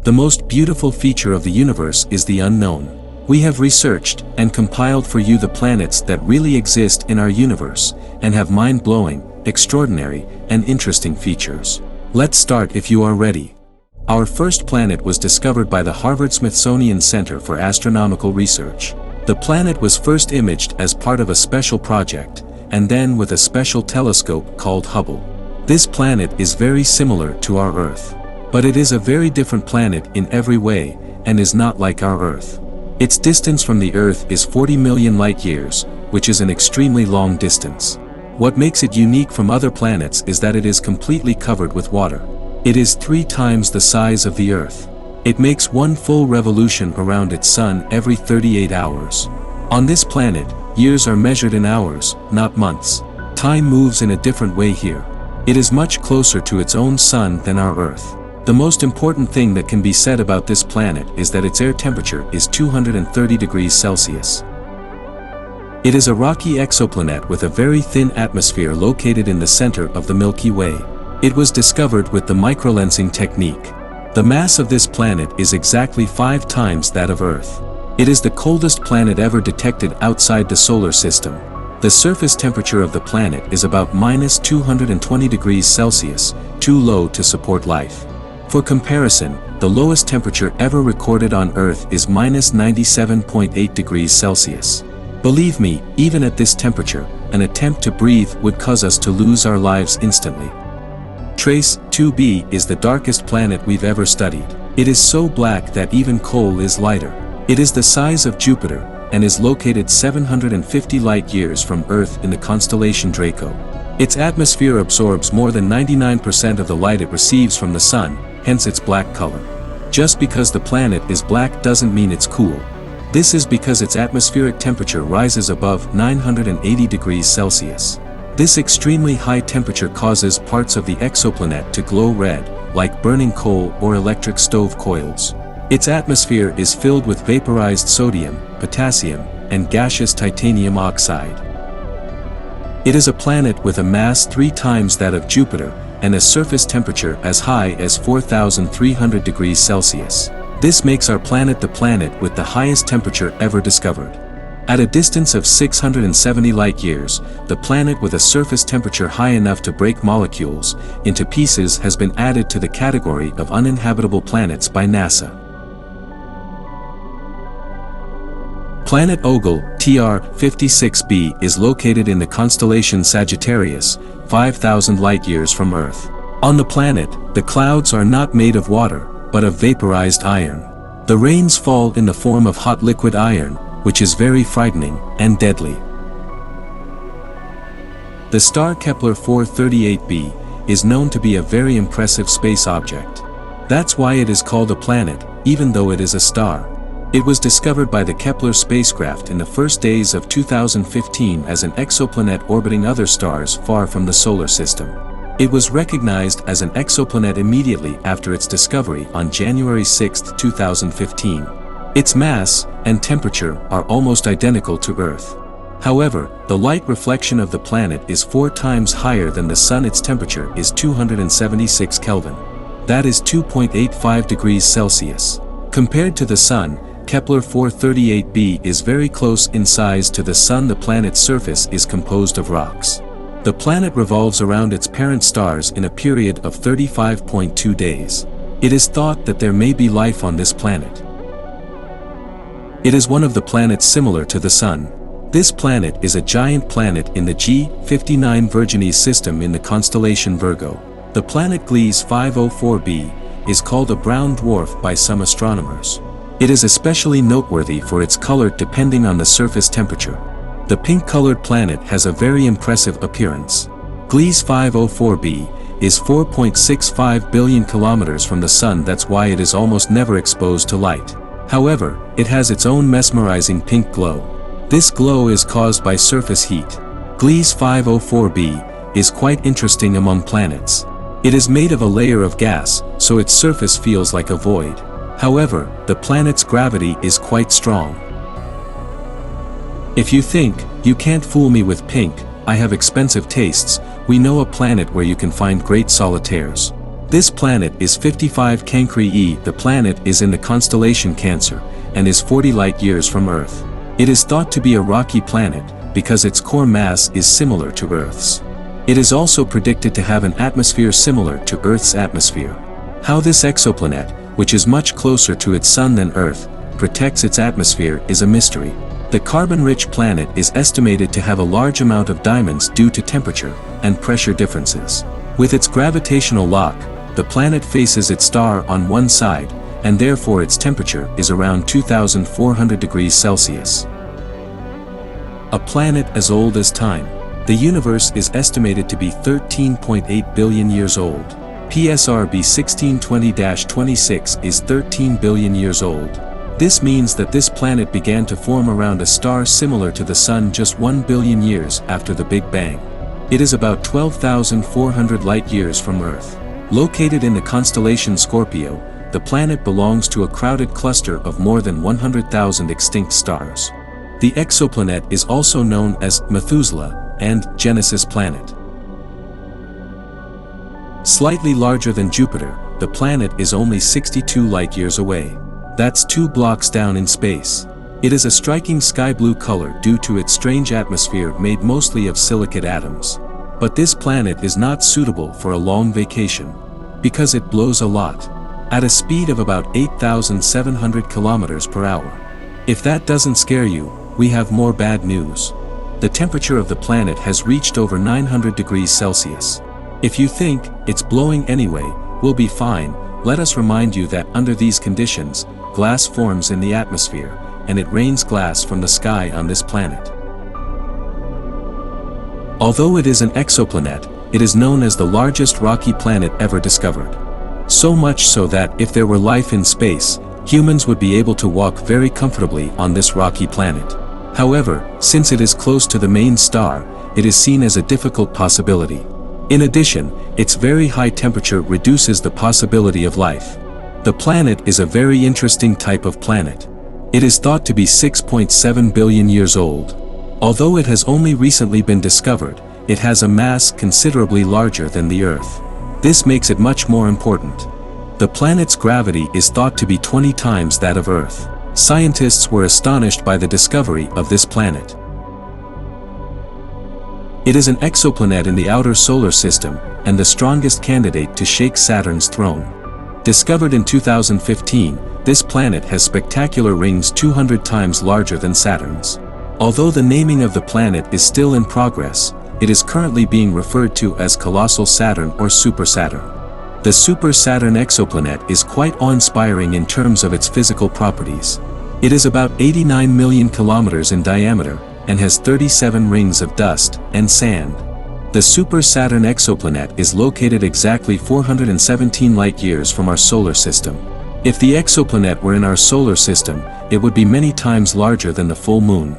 The most beautiful feature of the universe is the unknown. We have researched and compiled for you the planets that really exist in our universe, and have mind-blowing, extraordinary, and interesting features. Let's start if you are ready. Our first planet was discovered by the Harvard-Smithsonian Center for Astronomical Research. The planet was first imaged as part of a special project, and then with a special telescope called Hubble. This planet is very similar to our Earth. But it is a very different planet in every way, and is not like our Earth. Its distance from the Earth is 40 million light-years, which is an extremely long distance. What makes it unique from other planets is that it is completely covered with water. It is 3 times the size of the Earth. It makes one full revolution around its sun every 38 hours. On this planet, years are measured in hours, not months. Time moves in a different way here. It is much closer to its own sun than our Earth. The most important thing that can be said about this planet is that its air temperature is 230 degrees Celsius. It is a rocky exoplanet with a very thin atmosphere located in the center of the Milky Way. It was discovered with the microlensing technique. The mass of this planet is exactly 5 times that of Earth. It is the coldest planet ever detected outside the solar system. The surface temperature of the planet is about minus 220 degrees Celsius, too low to support life. For comparison, the lowest temperature ever recorded on Earth is minus 97.8 degrees Celsius. Believe me, even at this temperature, an attempt to breathe would cause us to lose our lives instantly. Trace 2b is the darkest planet we've ever studied. It is so black that even coal is lighter. It is the size of Jupiter, and is located 750 light-years from Earth in the constellation Draco. Its atmosphere absorbs more than 99% of the light it receives from the sun, hence its black color. Just because the planet is black doesn't mean it's cool. This is because its atmospheric temperature rises above 980 degrees Celsius. This extremely high temperature causes parts of the exoplanet to glow red, like burning coal or electric stove coils. Its atmosphere is filled with vaporized sodium, potassium, and gaseous titanium oxide. It is a planet with a mass 3 times that of Jupiter, and a surface temperature as high as 4,300 degrees Celsius. This makes our planet the planet with the highest temperature ever discovered. At a distance of 670 light-years, the planet with a surface temperature high enough to break molecules into pieces has been added to the category of uninhabitable planets by NASA. Planet OGLE-TR-56b is located in the constellation Sagittarius, 5,000 light-years from Earth. On the planet, the clouds are not made of water, but of vaporized iron. The rains fall in the form of hot liquid iron, which is very frightening and deadly. The star Kepler 438b is known to be a very impressive space object. That's why it is called a planet, even though it is a star. It was discovered by the Kepler spacecraft in the first days of 2015 as an exoplanet orbiting other stars far from the solar system. It was recognized as an exoplanet immediately after its discovery on January 6, 2015. Its mass and temperature are almost identical to Earth. However, the light reflection of the planet is 4 times higher than the Sun. Its temperature is 276 Kelvin. That is 2.85 degrees Celsius. Compared to the Sun, Kepler 438b is very close in size to the Sun. The planet's surface is composed of rocks. The planet revolves around its parent stars in a period of 35.2 days. It is thought that there may be life on this planet. It is one of the planets similar to the Sun. This planet is a giant planet in the G-59 system in the constellation Virgo. The planet GJ-504b is called a brown dwarf by some astronomers. It is especially noteworthy for its color depending on the surface temperature. The pink-colored planet has a very impressive appearance. GJ-504b is 4.65 billion kilometers from the Sun. That's why it is almost never exposed to light. However, it has its own mesmerizing pink glow. This glow is caused by surface heat. GJ-504b is quite interesting among planets. It is made of a layer of gas, so its surface feels like a void. However, the planet's gravity is quite strong. If you think, you can't fool me with pink, I have expensive tastes, we know a planet where you can find great solitaires. This planet is 55 Cancri E. The planet is in the constellation Cancer, and is 40 light-years from Earth. It is thought to be a rocky planet, because its core mass is similar to Earth's. It is also predicted to have an atmosphere similar to Earth's atmosphere. How this exoplanet, which is much closer to its Sun than Earth, protects its atmosphere is a mystery. The carbon-rich planet is estimated to have a large amount of diamonds due to temperature and pressure differences. With its gravitational lock, the planet faces its star on one side, and therefore its temperature is around 2,400 degrees Celsius. A planet as old as time. The universe is estimated to be 13.8 billion years old. PSR-1620-26 is 13 billion years old. This means that this planet began to form around a star similar to the Sun just 1 billion years after the Big Bang. It is about 12,400 light-years from Earth. Located in the constellation Scorpio, the planet belongs to a crowded cluster of more than 100,000 extinct stars. The exoplanet is also known as Methuselah and Genesis planet. Slightly larger than Jupiter, the planet is only 62 light-years away. That's 2 blocks down in space. It is a striking sky blue color due to its strange atmosphere made mostly of silicate atoms. But this planet is not suitable for a long vacation, because it blows a lot, at a speed of about 8,700 kilometers per hour. If that doesn't scare you, we have more bad news. The temperature of the planet has reached over 900 degrees Celsius. If you think it's blowing anyway, we'll be fine. Let us remind you that under these conditions, glass forms in the atmosphere, and it rains glass from the sky on this planet. Although it is an exoplanet, it is known as the largest rocky planet ever discovered. So much so that if there were life in space, humans would be able to walk very comfortably on this rocky planet. However, since it is close to the main star, it is seen as a difficult possibility. In addition, its very high temperature reduces the possibility of life. The planet is a very interesting type of planet. It is thought to be 6.7 billion years old. Although it has only recently been discovered, it has a mass considerably larger than the Earth. This makes it much more important. The planet's gravity is thought to be 20 times that of Earth. Scientists were astonished by the discovery of this planet. It is an exoplanet in the outer solar system, and the strongest candidate to shake Saturn's throne. Discovered in 2015, this planet has spectacular rings 200 times larger than Saturn's. Although the naming of the planet is still in progress, it is currently being referred to as Colossal Saturn or Super Saturn. The Super Saturn exoplanet is quite awe-inspiring in terms of its physical properties. It is about 89 million kilometers in diameter, and has 37 rings of dust and sand. The Super Saturn exoplanet is located exactly 417 light-years from our solar system. If the exoplanet were in our solar system, it would be many times larger than the full moon.